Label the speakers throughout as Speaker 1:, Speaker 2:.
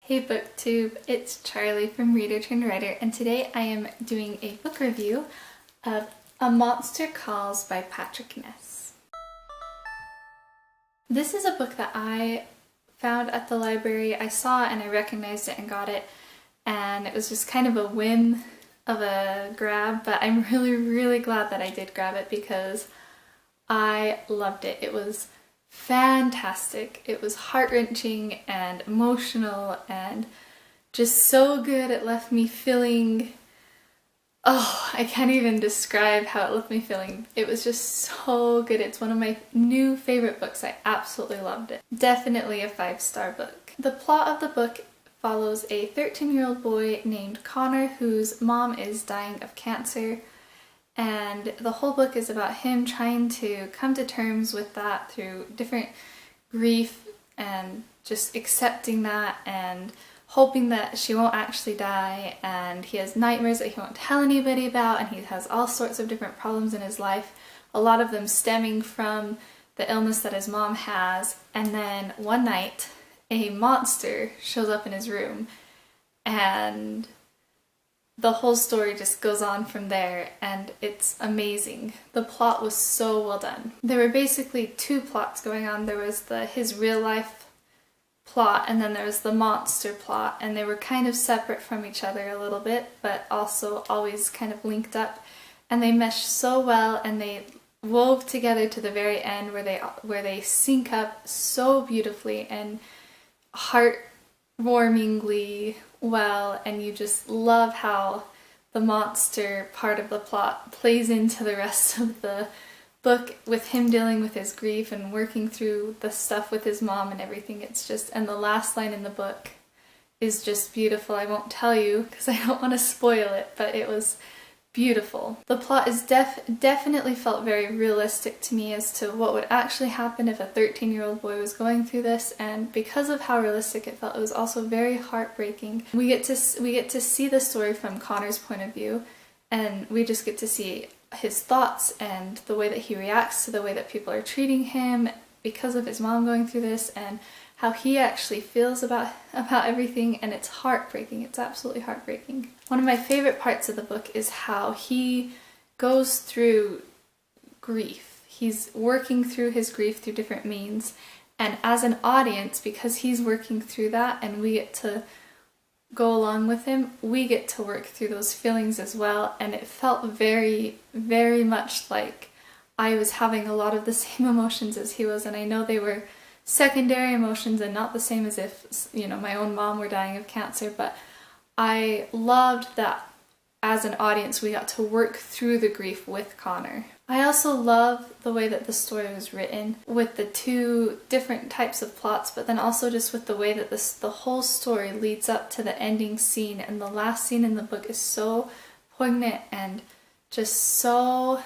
Speaker 1: Hey BookTube, it's Charlie from Reader Turned Writer, and today I am doing a book review of A Monster Calls by Patrick Ness. This is a book that I found at the library. I saw it and I recognized it and got it, and it was just kind of a whim of a grab, but I'm really glad that I did grab it because I loved it. It was fantastic. It was heart-wrenching and emotional and just so good. It left me feeling, oh, I can't even describe how it left me feeling. It was just so good. It's one of my new favorite books. I absolutely loved it. Definitely a 5-star book. The plot of the book follows a 13-year-old boy named Connor whose mom is dying of cancer. And the whole book is about him trying to come to terms with that through different grief and just accepting that and hoping that she won't actually die. And he has nightmares that he won't tell anybody about, and he has all sorts of different problems in his life, a lot of them stemming from the illness that his mom has. And then one night a monster shows up in his room, and the whole story just goes on from there, and it's amazing. The plot was so well done. There were basically two plots going on. There was his real life plot, and then there was the monster plot, and they were kind of separate from each other a little bit, but also always kind of linked up. And they meshed so well, and they wove together to the very end where they sync up so beautifully and heartwarmingly well, and you just love how the monster part of the plot plays into the rest of the book with him dealing with his grief and working through the stuff with his mom and everything. It's just, and the last line in the book is just beautiful. I won't tell you because I don't want to spoil it, but it was beautiful. The plot is definitely felt very realistic to me as to what would actually happen if a 13-year-old boy was going through this, and because of how realistic it felt, it was also very heartbreaking. We get to see the story from Connor's point of view, and we just get to see his thoughts and the way that he reacts to the way that people are treating him because of his mom going through this, and how he actually feels about everything, and it's heartbreaking. It's absolutely heartbreaking. One of my favorite parts of the book is how he goes through grief. He's working through his grief through different means, and as an audience, because he's working through that and we get to go along with him, we get to work through those feelings as well, and it felt very much like I was having a lot of the same emotions as he was, and I know they were secondary emotions and not the same as if, you know, my own mom were dying of cancer, but I loved that as an audience we got to work through the grief with Connor. I also love the way that the story was written with the two different types of plots, but then also just with the way that the whole story leads up to the ending scene, and the last scene in the book is so poignant and just so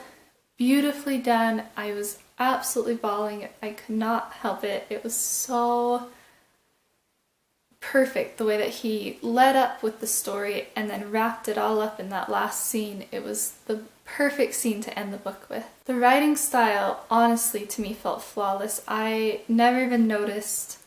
Speaker 1: beautifully done. I was absolutely bawling. I could not help it. It was so perfect the way that he led up with the story and then wrapped it all up in that last scene. It was the perfect scene to end the book with. The writing style, honestly, to me felt flawless. I never even noticed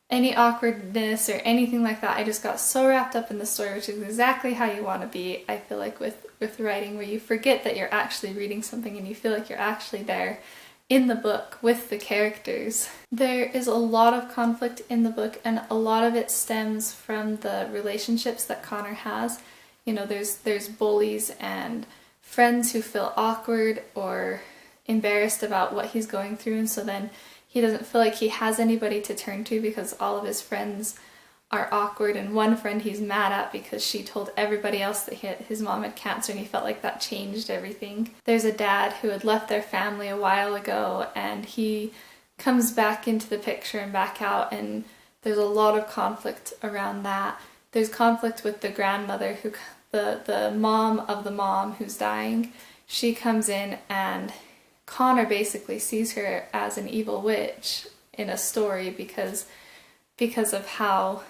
Speaker 1: any awkwardness or anything like that. I just got so wrapped up in the story, which is exactly how you want to be, I feel like, with writing, where you forget that you're actually reading something and you feel like you're actually there in the book with the characters. There is a lot of conflict in the book, and a lot of it stems from the relationships that Connor has. You know, there's bullies and friends who feel awkward or embarrassed about what he's going through, and so then he doesn't feel like he has anybody to turn to because all of his friends are awkward, and one friend he's mad at because she told everybody else that his mom had cancer, and he felt like that changed everything. There's a dad who had left their family a while ago, and he comes back into the picture and back out, and there's a lot of conflict around that. There's conflict with the grandmother, who the mom of the mom who's dying. She comes in, and Connor basically sees her as an evil witch in a story because of how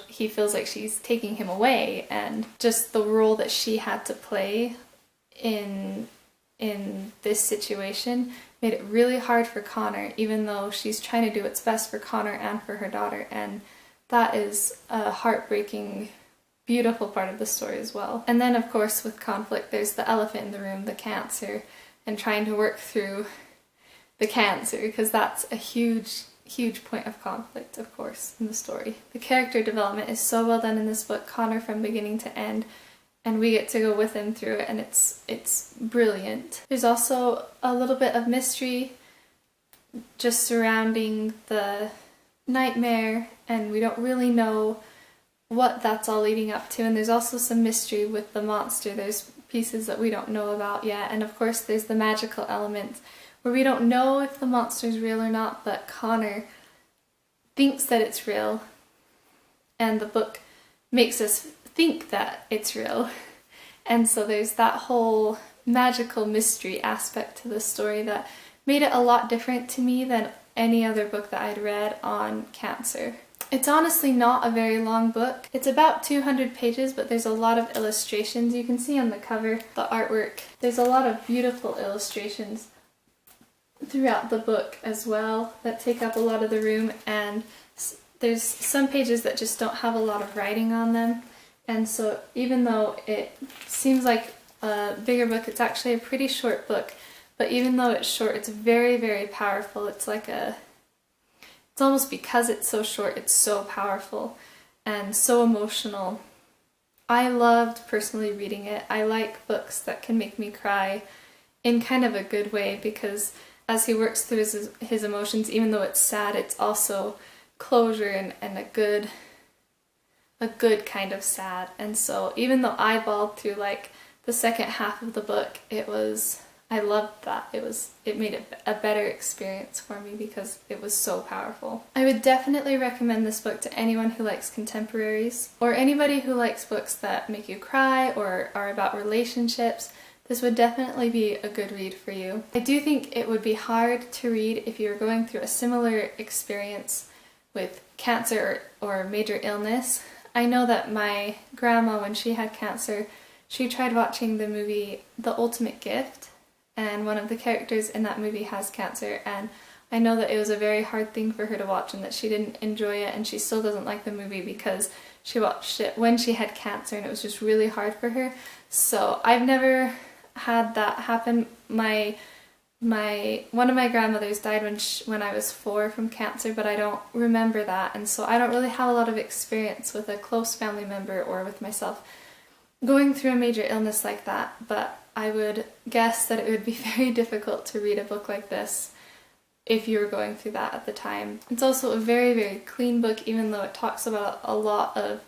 Speaker 1: he feels like she's taking him away, and just the role that she had to play in this situation made it really hard for Connor, even though she's trying to do what's best for Connor and for her daughter. And that is a heartbreaking, beautiful part of the story as well. And then of course with conflict there's the elephant in the room, the cancer, and trying to work through the cancer, because that's a huge point of conflict, of course, in the story. The character development is so well done in this book, Connor from beginning to end, and we get to go with him through it, and it's brilliant. There's also a little bit of mystery just surrounding the nightmare, and we don't really know what that's all leading up to, and there's also some mystery with the monster. There's pieces that we don't know about yet, and of course there's the magical element where we don't know if the monster's real or not, but Connor thinks that it's real, and the book makes us think that it's real. And so there's that whole magical mystery aspect to the story that made it a lot different to me than any other book that I'd read on cancer. It's honestly not a very long book. It's about 200 pages, but there's a lot of illustrations. You can see on the cover, the artwork. There's a lot of beautiful illustrations throughout the book as well that take up a lot of the room, and there's some pages that just don't have a lot of writing on them, and so even though it seems like a bigger book, it's actually a pretty short book, but even though it's short, it's very, very powerful. It's almost because it's so short, it's so powerful and so emotional. I loved personally reading it. I like books that can make me cry in kind of a good way, because as he works through his emotions, even though it's sad, it's also closure and a good kind of sad. And so even though I bawled through like the second half of the book, I loved that. It made it a better experience for me because it was so powerful. I would definitely recommend this book to anyone who likes contemporaries, or anybody who likes books that make you cry or are about relationships. This would definitely be a good read for you. I do think it would be hard to read if you're going through a similar experience with cancer or major illness. I know that my grandma, when she had cancer, she tried watching the movie The Ultimate Gift, and one of the characters in that movie has cancer, and I know that it was a very hard thing for her to watch and that she didn't enjoy it, and she still doesn't like the movie because she watched it when she had cancer and it was just really hard for her. So I've never had that happen. One of my grandmothers died when I was 4 from cancer, but I don't remember that, and so I don't really have a lot of experience with a close family member or with myself going through a major illness like that, but I would guess that it would be very difficult to read a book like this if you were going through that at the time. It's also a very, very clean book, even though it talks about a lot of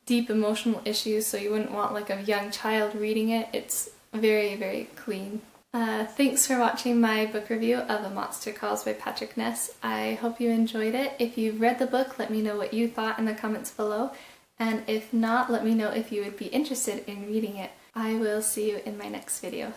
Speaker 1: deep emotional issues, so you wouldn't want like a young child reading it. It's very, very clean. Thanks for watching my book review of A Monster Calls by Patrick Ness. I hope you enjoyed it. If you've read the book, let me know what you thought in the comments below, and if not, let me know if you would be interested in reading it. I will see you in my next video.